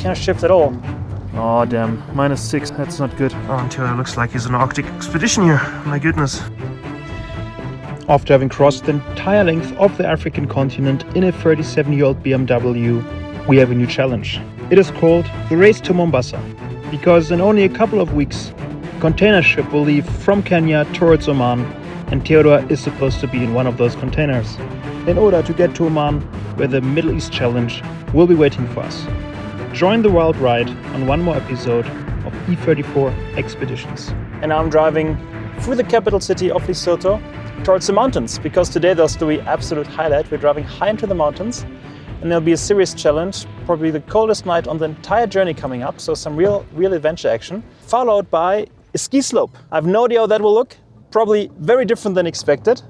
can't shift at all. Oh damn, -6, that's not good. Oh, Theodor looks like he's on an Arctic expedition here, my goodness. After having crossed the entire length of the African continent in a 37-year-old BMW, we have a new challenge. It is called the Race to Mombasa, because in only a couple of weeks, a container ship will leave from Kenya towards Oman, and Theodor is supposed to be in one of those containers, in order to get to Oman, where the Middle East Challenge will be waiting for us. Join the wild ride on one more episode of E34 Expeditions. And I'm driving through the capital city of Lesotho towards the mountains, because today there's the absolute highlight. We're driving high into the mountains, and there'll be a serious challenge, probably the coldest night on the entire journey coming up, so some real adventure action, followed by a ski slope. I have no idea how that will look, probably very different than expected,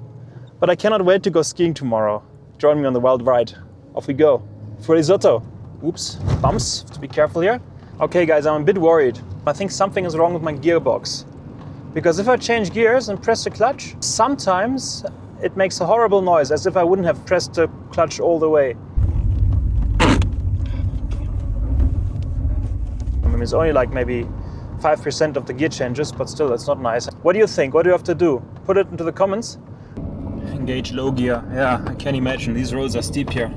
but I cannot wait to go skiing tomorrow. Join me on the wild ride. Off we go. For Lesotho. Oops, bumps, have to be careful here. Okay guys, I'm a bit worried. I think something is wrong with my gearbox. Because if I change gears and press the clutch, sometimes it makes a horrible noise, as if I wouldn't have pressed the clutch all the way. I mean, it's only like maybe 5% of the gear changes, but still, it's not nice. What do you think? What do you have to do? Put it into the comments. Engage low gear. Yeah, I can imagine. These roads are steep here.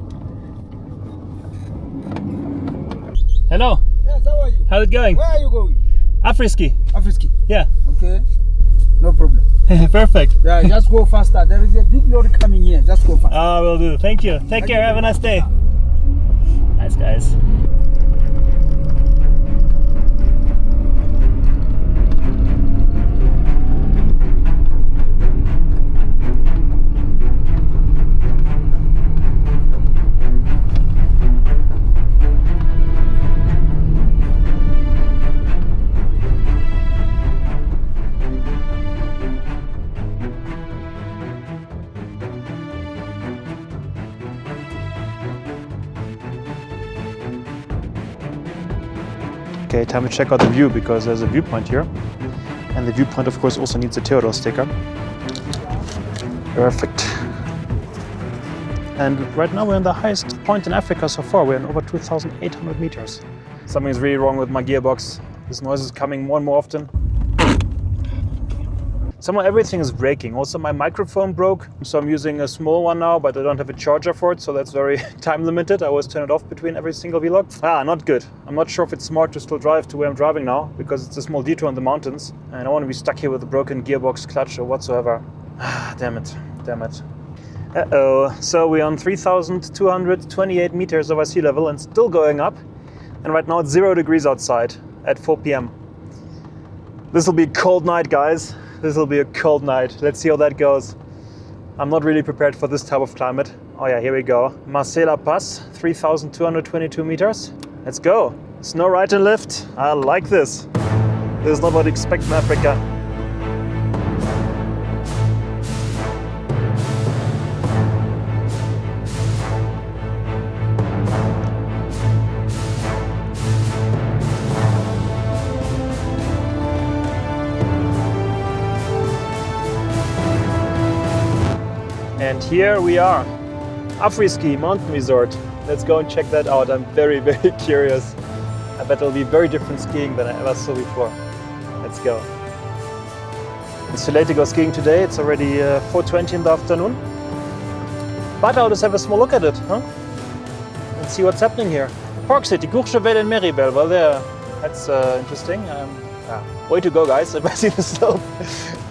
Hello. Yes, how are you? How's it going? Where are you going? AfriSki. AfriSki. Yeah. Okay. No problem. Perfect. Yeah, just go faster. There is a big lorry coming here. Just go faster. Ah, will do. Thank you. Take care. Have a nice day. Nice guys. Okay, time to check out the view, because there's a viewpoint here. And the viewpoint, of course, also needs a Theodor sticker. Perfect. And right now we're on the highest point in Africa so far. We're in over 2,800 meters. Something's really wrong with my gearbox. This noise is coming more and more often. Somehow everything is breaking. Also my microphone broke, so I'm using a small one now, but I don't have a charger for it, so that's very time limited. I always turn it off between every single vlog. Not good. I'm not sure if it's smart to still drive to where I'm driving now, because it's a small detour in the mountains, and I don't want to be stuck here with a broken gearbox, clutch or whatsoever. Damn it. Uh-oh. So we're on 3,228 meters over sea level and still going up. And right now it's 0 degrees outside at 4 p.m. This will be a cold night, guys. This will be a cold night. Let's see how that goes. I'm not really prepared for this type of climate. Oh yeah, here we go. Marcela Pass, 3,222 meters. Let's go. Snow right and left. I like this. This is not what I expect from Africa. And here we are, AfriSki Mountain Resort. Let's go and check that out. I'm very curious. I bet it'll be very different skiing than I ever saw before. Let's go. It's too late to go skiing today. It's already 4:20 in the afternoon. But I'll just have a small look at it, huh? Let's see what's happening here. Park City, Courchevel and Meribel. Well, there. That's interesting. Way to go, guys. I've seen the slope.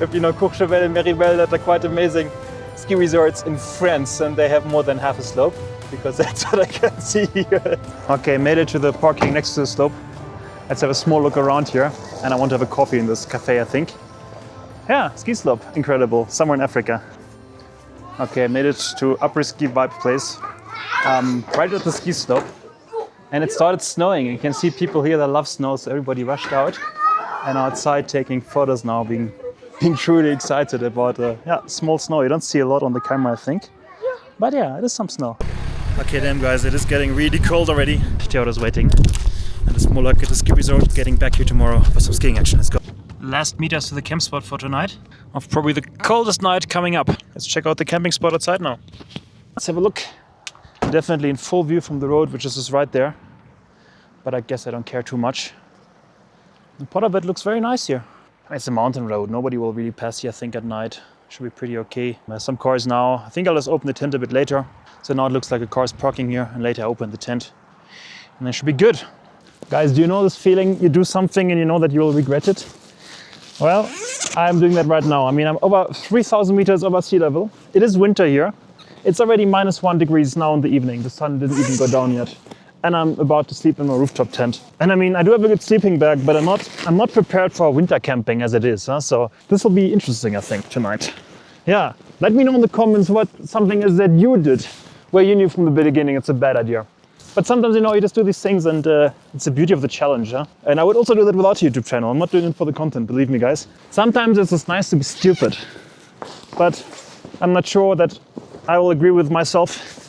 If you know Courchevel and Meribel, that are quite amazing ski resorts in France, and they have more than half a slope, because that's what I can see here. Okay, made it to the parking next to the slope. Let's have a small look around here, and I want to have a coffee in this cafe, I think. Yeah, ski slope, incredible, somewhere in Africa. Okay, made it to AfriSki Vibe place, right at the ski slope, and it started snowing. You can see people here that love snow, so everybody rushed out and outside taking photos now, being truly excited about small snow. You don't see a lot on the camera, I think. But yeah, it is some snow. Okay, damn guys, it is getting really cold already. Theodor's waiting. And a small look at the ski resort, getting back here tomorrow for some skiing action. Let's go. Last meters to the camp spot for tonight, of probably the coldest night coming up. Let's check out the camping spot outside now. Let's have a look. Definitely in full view from the road, which is just right there. but I guess I don't care too much. The Potter bed looks very nice here. It's a mountain road, nobody will really pass here I think at night. Should be pretty okay. Some cars now, I think I'll just open the tent a bit later. So now it looks like a car's parking here, and later I open the tent. And it should be good. Guys, do you know this feeling? You do something and you know that you will regret it? Well, I'm doing that right now. I mean, I'm over 3,000 meters over sea level. It is winter here. It's already -1 degrees now in the evening. The sun didn't even go down yet. And I'm about to sleep in my rooftop tent. And I mean, I do have a good sleeping bag, but I'm not prepared for winter camping as it is. So this will be interesting, I think, tonight. Yeah, let me know in the comments what something is that you did, where you knew from the beginning it's a bad idea. But sometimes, you know, you just do these things and it's the beauty of the challenge. Huh? And I would also do that without a YouTube channel. I'm not doing it for the content, believe me, guys. Sometimes it's just nice to be stupid. But I'm not sure that I will agree with myself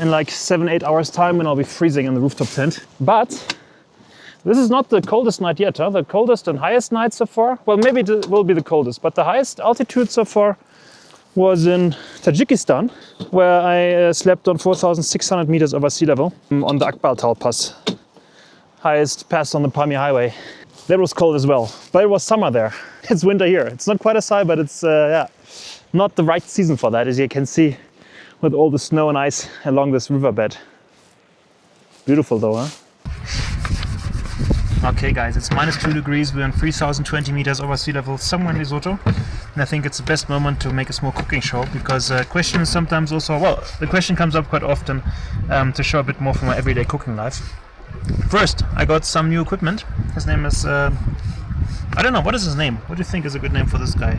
in like 7-8 hours time when I'll be freezing in the rooftop tent. But this is not the coldest night yet. Huh? The coldest and highest night so far, well, maybe it will be the coldest, but the highest altitude so far was in Tajikistan, where I slept on 4,600 meters over sea level on the Akbaltal Pass, highest pass on the Pamir Highway. That was cold as well, but it was summer there. It's winter here. It's not quite as high, but it's yeah, not the right season for that, as you can see, with all the snow and ice along this riverbed. Beautiful though, huh? Okay guys, it's -2 degrees, we're on 3,020 meters over sea level somewhere in Lesotho. And I think it's the best moment to make a small cooking show, because question is sometimes also, well, the question comes up quite often to show a bit more from my everyday cooking life. First, I got some new equipment. His name is, I don't know, what is his name? What do you think is a good name for this guy?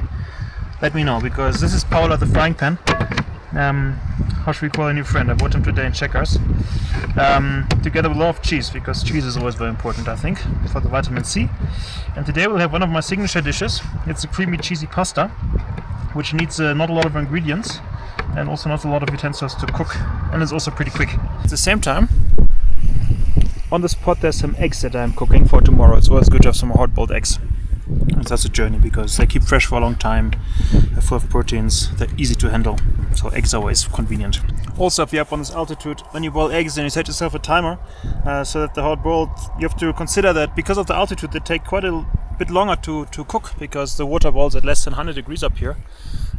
Let me know, because this is Paula the frying pan. How should we call a new friend? I bought him today in Checkers. Together with a lot of cheese, because cheese is always very important, I think, for the vitamin C. And today we'll have one of my signature dishes. It's a creamy cheesy pasta, which needs not a lot of ingredients and also not a lot of utensils to cook, and it's also pretty quick. At the same time, on this pot there's some eggs that I'm cooking for tomorrow. It's always good to have some hard-boiled eggs. And that's a journey, because they keep fresh for a long time, they're full of proteins, they're easy to handle, so eggs are always convenient. Also, if you're up on this altitude, when you boil eggs, then you set yourself a timer so that the hard-boiled, you have to consider that because of the altitude they take quite a bit longer to cook, because the water boils at less than 100 degrees up here.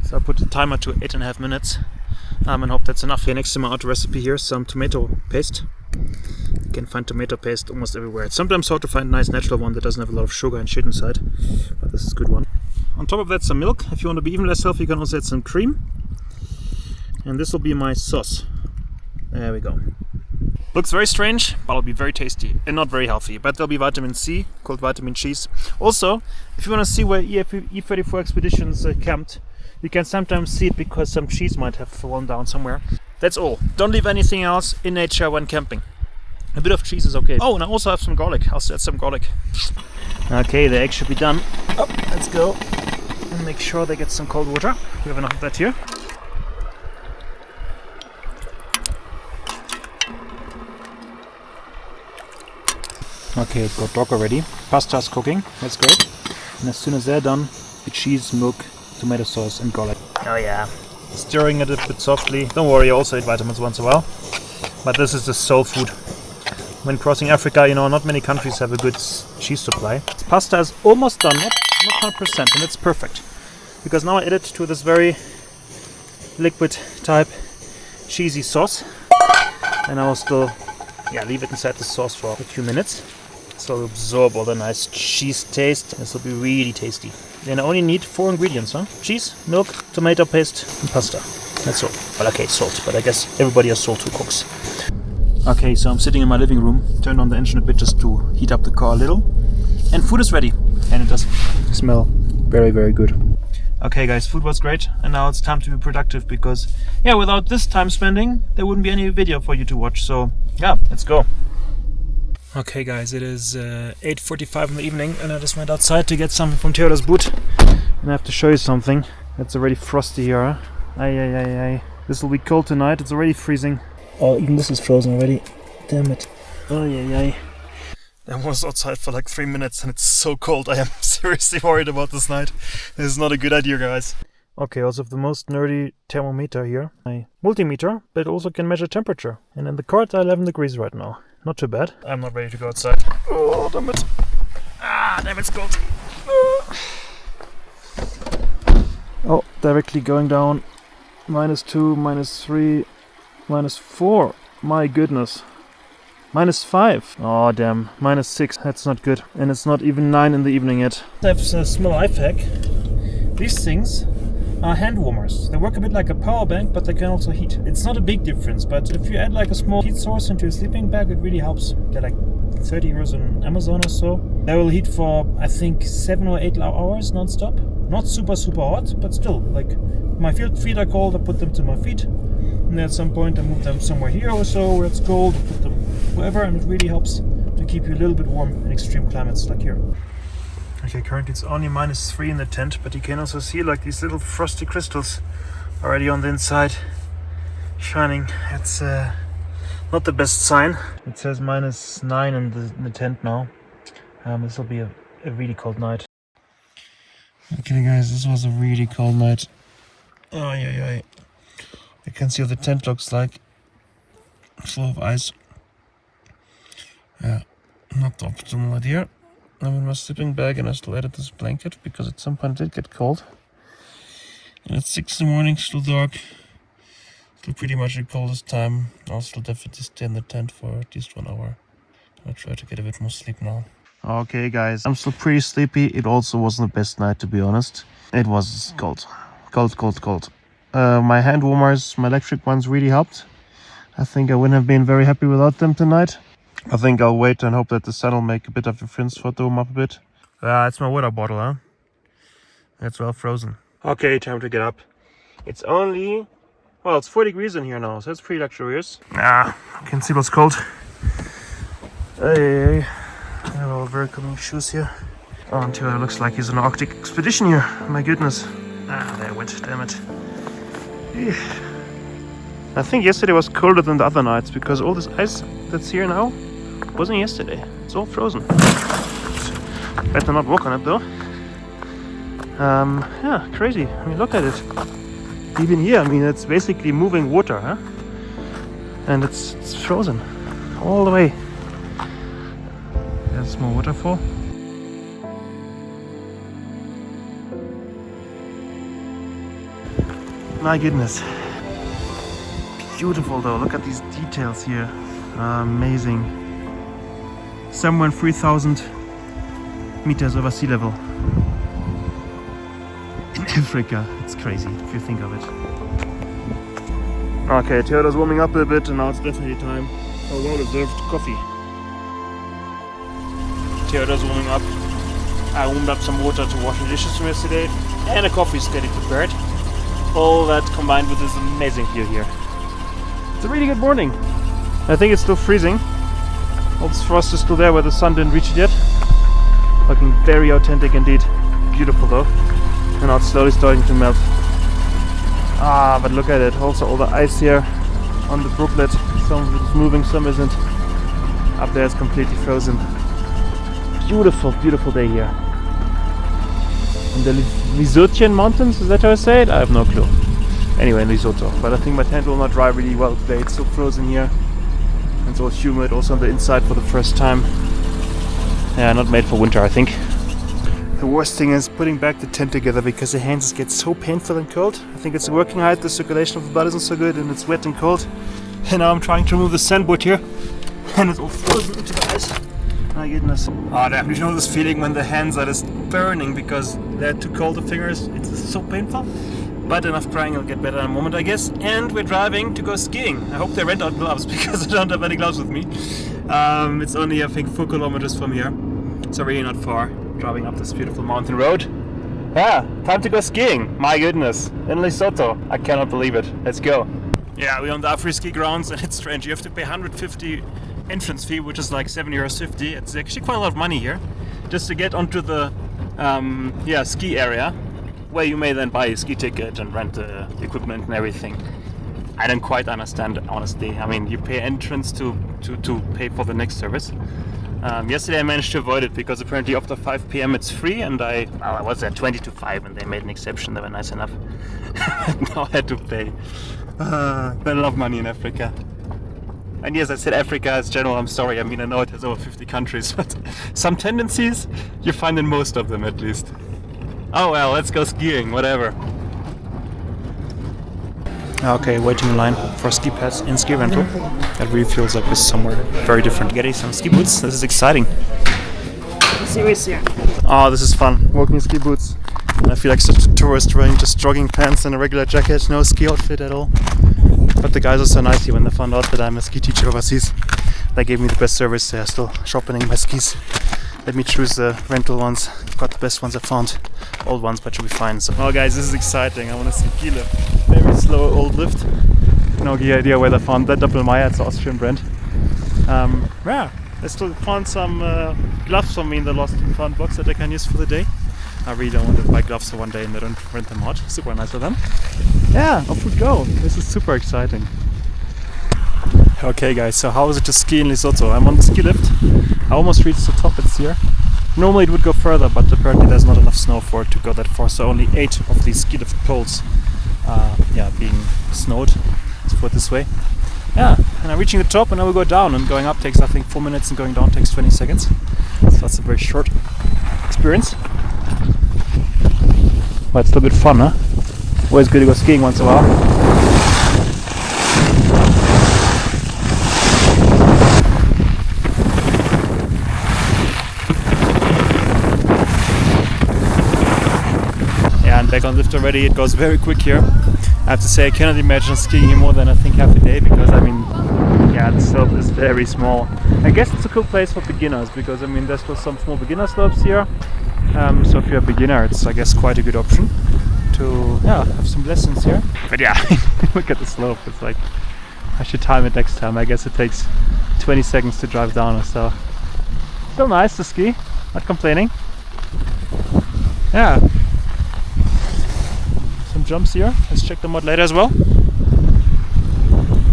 So I put the timer to 8.5 minutes and hope that's enough. Here next to my auto recipe here, some tomato paste. You can find tomato paste almost everywhere. It's sometimes hard to find a nice natural one that doesn't have a lot of sugar and shit inside, but this is a good one. On top of that, some milk. If you want to be even less healthy, you can also add some cream. And this will be my sauce. There we go. Looks very strange, but it'll be very tasty and not very healthy. But there'll be vitamin C, called vitamin cheese. Also, if you want to see where E34 expeditions camped, you can sometimes see it because some cheese might have fallen down somewhere. That's all. Don't leave anything else in nature when camping. A bit of cheese is okay. Oh, and I also have some garlic. I'll add some garlic. Okay, the egg should be done. Oh, let's go and make sure they get some cold water. We have enough of that here. Okay, it got dark already. Pasta's cooking. That's great. And as soon as they're done, the cheese, milk, tomato sauce and garlic. Oh yeah. Stirring it a bit softly. Don't worry, I also eat vitamins once in a while. But this is the soul food. When crossing Africa, you know, not many countries have a good cheese supply. Pasta is almost done, not 100%, and it's perfect. Because now I add it to this very liquid type cheesy sauce. And I will still leave it inside the sauce for a few minutes. So it'll absorb all the nice cheese taste. This will be really tasty. Then I only need 4 ingredients, huh? Cheese, milk, tomato paste, and pasta. That's all. Well, okay, salt, but I guess everybody has salt who cooks. Okay, so I'm sitting in my living room, turned on the engine a bit just to heat up the car a little. And food is ready. And it does smell very, very good. Okay guys, food was great, and now it's time to be productive, because without this time spending, there wouldn't be any video for you to watch. So let's go. Okay guys, it is 8:45 in the evening, and I just went outside to get something from Theodor's boot. And I have to show you something. It's already frosty here. Huh? This will be cold tonight. It's already freezing. Oh, even this is frozen already. Damn it. I was outside for like 3 minutes and it's so cold. I am seriously worried about this night. This is not a good idea, guys. Okay, also have the most nerdy thermometer here. My multimeter, but it also can measure temperature. And in the car it's 11 degrees right now. not too bad. I'm not ready to go outside. Oh, damn it. Ah, damn, it's cold. Oh, directly going down. -2, -3, -4. My goodness. -5. Oh, damn. -6. That's not good. And it's not even 9 in the evening yet. I have a small life hack. These things are hand warmers. They work a bit like a power bank, but they can also heat. It's not a big difference, but if you add like a small heat source into a sleeping bag, it really helps. They're like 30 euros on Amazon or so. They will heat for, I think, 7 or 8 hours non-stop. Not super hot, but still, like, my feet are cold, I put them to my feet. And at some point I move them somewhere here or so where it's cold, I put them wherever, and it really helps to keep you a little bit warm in extreme climates like here. Okay, currently it's only -3 in the tent, but you can also see like these little frosty crystals already on the inside shining. It's not the best sign. It says -9 in the tent now. This will be a really cold night. Okay guys, this was a really cold night. Oh yeah. You can see what the tent looks like. Full of ice. Yeah, not the optimal idea. I'm in my sleeping bag and I still added this blanket because at some point it did get cold. And it's 6 in the morning, still dark. Still pretty much the coldest time. I'll still definitely stay in the tent for at least 1 hour. I'll try to get a bit more sleep now. Okay guys, I'm still pretty sleepy. It also wasn't the best night, to be honest. It was cold. Cold. My hand warmers, my electric ones, really helped. I think I wouldn't have been very happy without them tonight. I think I'll wait and hope that the sun will make a bit of a difference for it to warm up a bit. It's my water bottle, huh? It's well frozen. Okay, time to get up. It's only, well, it's 4 degrees in here now, so it's pretty luxurious. I can see what's cold. Hey. I have all very coming shoes here. Oh, and Theodor looks like he's on an Arctic expedition here. My goodness. There it went, damn it. I think yesterday was colder than the other nights because all this ice that's here now wasn't yesterday. It's all frozen. Better not walk on it though. Yeah, crazy. I mean, look at it. Even here, I mean, it's basically moving water, huh? And it's frozen all the way. There's a small waterfall. My goodness. Beautiful though, look at these details here. Amazing. Somewhere 3,000 meters over sea level. In Africa. It's crazy if you think of it. Okay, Theodor's warming up a bit and now it's definitely time for well-deserved coffee. Theodor's warming up. I warmed up some water to wash the dishes from yesterday and a coffee is getting prepared. All that combined with this amazing view here. It's a really good morning. I think it's still freezing. All this frost is still there where the sun didn't reach it yet. Looking very authentic indeed. Beautiful though. And now it's slowly starting to melt. But look at it. Also all the ice here on the brooklet. Some of it is moving, some isn't. Up there it's completely frozen. Beautiful day here. In the Lesothian mountains, is that how I say it? I have no clue. Anyway, in Lesotho. But I think my tent will not dry really well today. It's so frozen here. It's all humid, also on the inside for the first time. Yeah, not made for winter, I think. The worst thing is putting back the tent together because the hands get so painful and cold. I think it's working height, the circulation of the blood isn't so good and it's wet and cold. And now I'm trying to remove the sandboard here and it's all frozen into the ice. My goodness. Damn, you know this feeling when the hands are just burning because they're too cold, the fingers. It's just so painful. But enough crying, it'll get better in a moment, I guess. And we're driving to go skiing. I hope they rent out gloves because I don't have any gloves with me. It's only, I think, 4 kilometers from here. So really not far. Driving up this beautiful mountain road. Time to go skiing. My goodness. In Lesotho. I cannot believe it. Let's go. Yeah, we're on the AfriSki grounds and it's strange. You have to pay 150 entrance fee, which is like €7.50. It's actually quite a lot of money here. Just to get onto the ski area. Where you may then buy a ski ticket and rent the equipment and everything. I don't quite understand, honestly. I mean, you pay entrance to pay for the next service. Yesterday I managed to avoid it because apparently after 5 p.m. it's free and I was there 20 to 5 and they made an exception. They were nice enough. Now I had to pay. Spend a lot of money in Africa. And yes, I said Africa as general, I'm sorry. I mean, I know it has over 50 countries, but some tendencies you find in most of them at least. Oh well, let's go skiing, whatever. Okay, waiting in line for ski pass in ski rental. It really feels like this is somewhere very different. Getting some ski boots, this is exciting. Oh, this is fun, walking in ski boots. And I feel like such a tourist wearing just jogging pants and a regular jacket, no ski outfit at all. But the guys are so nice here when they found out that I'm a ski teacher overseas. They gave me the best service. They are still sharpening my skis. Let me choose the rental ones. Got the best ones I found. Old ones, but should be fine. So, oh guys, this is exciting. I want to see ski lift. Very slow old lift. No idea where they found that. Doppelmayr, it's an Austrian brand. Yeah, I still found some gloves for me in the lost and found box that I can use for the day. I really don't want to buy gloves for one day and they don't rent them out. Super nice of them. Yeah, off we go. This is super exciting. Okay guys, so how is it to ski in Lesotho? I'm on the ski lift. I almost reached the top, it's here. Normally it would go further, but apparently there's not enough snow for it to go that far. So only 8 of these ski lift poles being snowed. Let's put it this way. Yeah, and I'm reaching the top and I will go down, and going up takes I think 4 minutes and going down takes 20 seconds. So that's a very short experience. But it's still a bit fun, huh? Always good to go skiing once in a while. Yeah, and back on the lift already. It goes very quick here. I have to say I cannot imagine skiing here more than I think half a day, because I mean, yeah, the slope is very small. I guess it's a cool place for beginners, because I mean there's still some small beginner slopes here. So if you're a beginner, it's I guess quite a good option to have some lessons here. But yeah, look at the slope. It's like I should time it next time. I guess it takes 20 seconds to drive down or so. Still nice to ski, not complaining. Yeah. Some jumps here. Let's check them out later as well.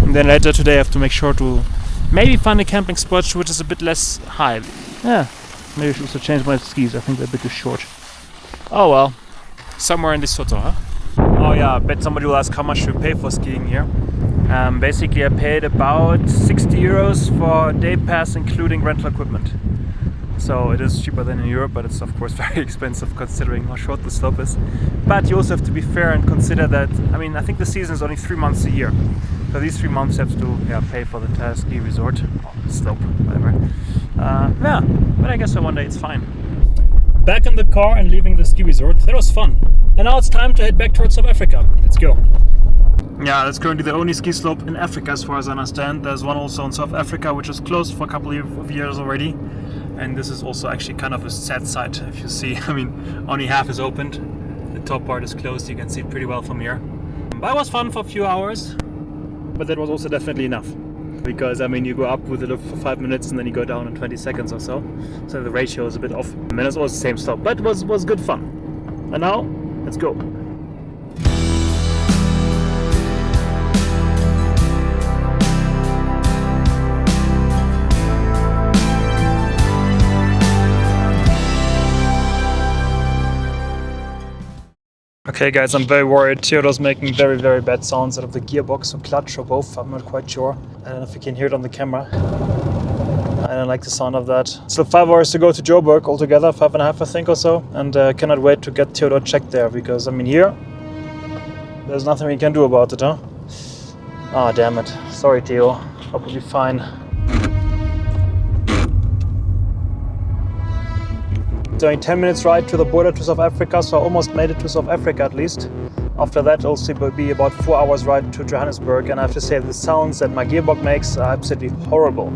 And then later today I have to make sure to maybe find a camping spot which is a bit less high. Yeah. Maybe I should also change my skis. I think they're a bit too short. Oh well. Somewhere in Lesotho, huh? Oh yeah, I bet somebody will ask how much we pay for skiing here. Basically I paid about 60 euros for a day pass including rental equipment. So it is cheaper than in Europe, but it's of course very expensive considering how short the slope is. But you also have to be fair and consider that, I mean, I think the season is only 3 months a year. So these 3 months you have to pay for the entire ski resort, or slope, whatever. Yeah, but I guess one day it's fine. Back in the car and leaving the ski resort. That was fun. And now it's time to head back towards South Africa. Let's go. Yeah, that's currently the only ski slope in Africa as far as I understand. There's one also in South Africa which is closed for a couple of years already. And this is also actually kind of a sad sight, if you see. I mean, only half is opened. The top part is closed, you can see it pretty well from here. But it was fun for a few hours. But that was also definitely enough. Because I mean, you go up with the lift for 5 minutes and then you go down in 20 seconds or so. So the ratio is a bit off. I mean, it's always the same slope, but it was good fun. And now, let's go. Okay guys, I'm very worried. Theodor's making very, very bad sounds out of the gearbox or clutch or both. I'm not quite sure. I don't know if you can hear it on the camera. I don't like the sound of that. Still 5 hours to go to Joburg altogether, 5.5 I think or so. And I cannot wait to get Theodor checked there, because I mean here, there's nothing we can do about it, huh? Ah, damn it. Sorry Theo, hope we'll be fine. It's only 10 minutes ride to the border to South Africa, so I almost made it to South Africa at least. After that it'll still be about 4 hours ride to Johannesburg, and I have to say the sounds that my gearbox makes are absolutely horrible.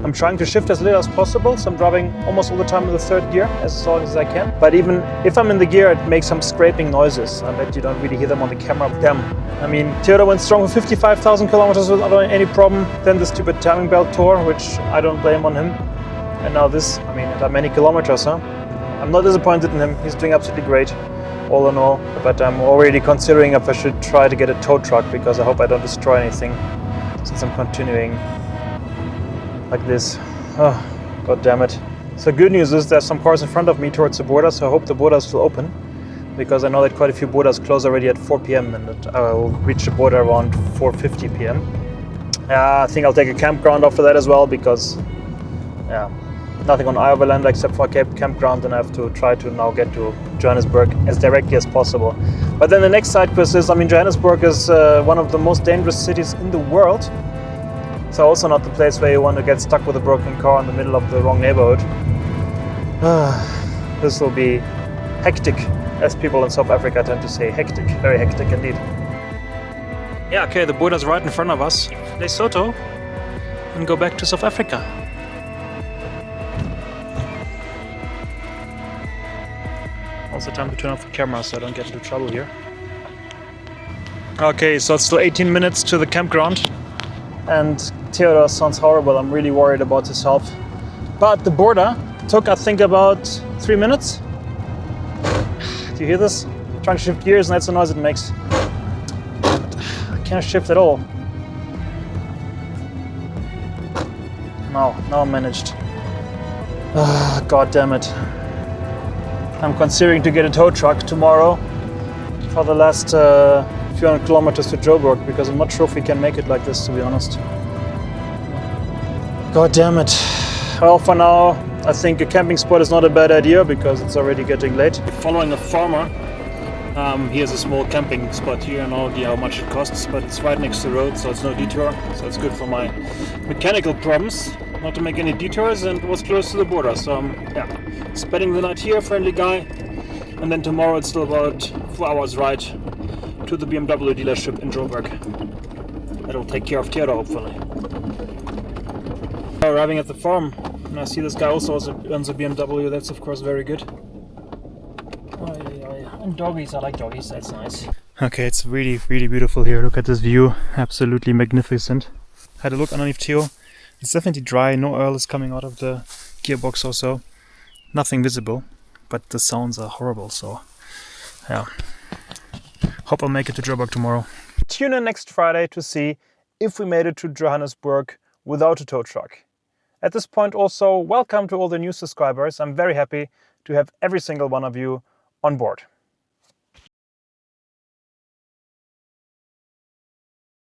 I'm trying to shift as little as possible, so I'm driving almost all the time in the 3rd gear as long as I can. But even if I'm in the gear, it makes some scraping noises. I bet you don't really hear them on the camera. Damn. I mean, Theodor went strong for 55,000 kilometers without any problem. Then the stupid timing belt tore, which I don't blame on him. And now this, I mean, there are many kilometers, huh? I'm not disappointed in him. He's doing absolutely great, all in all. But I'm already considering if I should try to get a tow truck, because I hope I don't destroy anything since I'm continuing like this. Oh, god damn it. So good news is there's some cars in front of me towards the border, so I hope the border is still open, because I know that quite a few borders close already at 4 p.m. and that I will reach the border around 4:50 p.m. Yeah, I think I'll take a campground after that as well, because yeah, nothing on Ireland except for a campground, and I have to try to now get to Johannesburg as directly as possible. But then the next side quest is, I mean, Johannesburg is one of the most dangerous cities in the world. So also not the place where you want to get stuck with a broken car in the middle of the wrong neighborhood. This will be hectic, as people in South Africa tend to say. Hectic, very hectic indeed. Yeah, okay, the border's right in front of us. Lesotho, and go back to South Africa. Also time to turn off the camera so I don't get into trouble here. Okay, so it's still 18 minutes to the campground. And Theodor sounds horrible. I'm really worried about his health. But the border took, I think, about 3 minutes. Do you hear this? I'm trying to shift gears and that's the noise it makes. I can't shift at all. No, now I managed. God damn it. I'm considering to get a tow truck tomorrow for the last few hundred kilometers to Joburg, because I'm not sure if we can make it like this, to be honest. God damn it. Well, for now, I think a camping spot is not a bad idea because it's already getting late. Following a farmer, here's a small camping spot here, and no idea how much it costs, but it's right next to the road, so it's no detour. So it's good for my mechanical problems, not to make any detours, and it was close to the border. So yeah, spending the night here, friendly guy, and then tomorrow it's still about 4 hours ride to the BMW dealership in Joburg. That'll take care of Theodor, hopefully. Arriving at the farm, and I see this guy also owns a BMW. That's of course very good. And doggies, I like doggies, that's nice. Okay, it's really, really beautiful here. Look at this view, absolutely magnificent. Had a look underneath Theo. It's definitely dry, no oil is coming out of the gearbox or so. Nothing visible, but the sounds are horrible, so yeah. Hope I'll make it to Joburg tomorrow. Tune in next Friday to see if we made it to Johannesburg without a tow truck. At this point also, welcome to all the new subscribers. I'm very happy to have every single one of you on board.